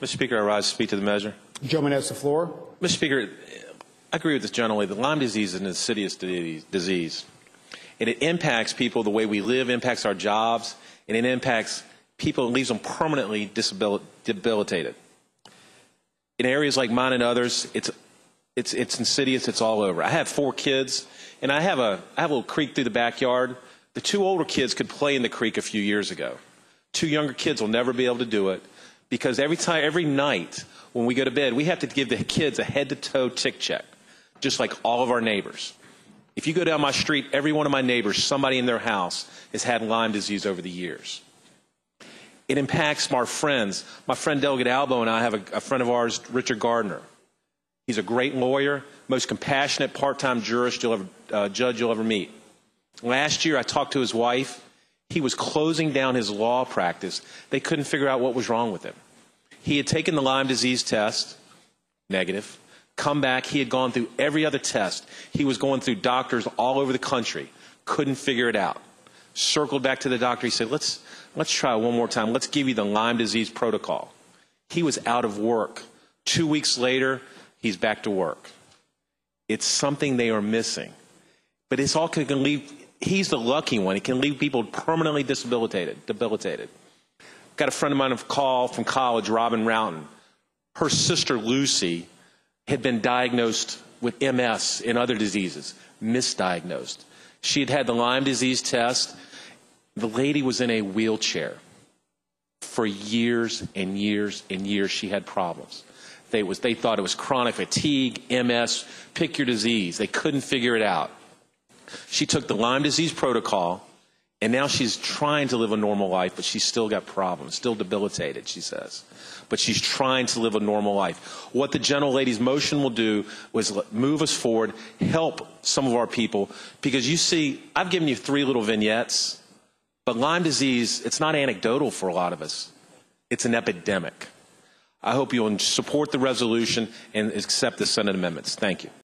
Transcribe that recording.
Mr. Speaker, I rise to speak to the measure. The gentleman has the floor. Mr. Speaker, I agree with this gentleman. The Lyme disease is an insidious disease. And it impacts people the way we live, impacts our jobs, and it impacts people and leaves them permanently debilitated. In areas like mine and others, it's insidious, it's all over. I have 4 kids, and I have a little creek through the backyard. The 2 older kids could play in the creek a few years ago. 2 younger kids will never be able to do it because every night when we go to bed, we have to give the kids a head-to-toe tick check, just like all of our neighbors. If you go down my street, every one of my neighbors, somebody in their house has had Lyme disease over the years. It impacts our friends. My friend Delegate Albo and I have a friend of ours, Richard Gardner. He's a great lawyer, most compassionate part-time judge you'll ever meet. Last year, I talked to his wife. He was closing down his law practice. They couldn't figure out what was wrong with him. He had taken the Lyme disease test, negative. Come back, he had gone through every other test. He was going through doctors all over the country. Couldn't figure it out. Circled back to the doctor. He said, let's try one more time. Let's give you the Lyme disease protocol. He was out of work. 2 weeks later, he's back to work. It's something they are missing. But it's all can leave, he's the lucky one. It can leave people permanently debilitated. Got a friend of mine from college, Robin Roughton. Her sister, Lucy, had been diagnosed with MS and other diseases, misdiagnosed. She had had the Lyme disease test. The lady was in a wheelchair. For years and years and years, she had problems. They thought it was chronic fatigue, MS, pick your disease. They couldn't figure it out. She took the Lyme disease protocol, and now she's trying to live a normal life, but she's still got problems, still debilitated, she says. But she's trying to live a normal life. What the gentlelady's motion will do was move us forward, help some of our people, because you see, I've given you 3 little vignettes, but Lyme disease, it's not anecdotal for a lot of us. It's an epidemic. I hope you'll support the resolution and accept the Senate amendments. Thank you.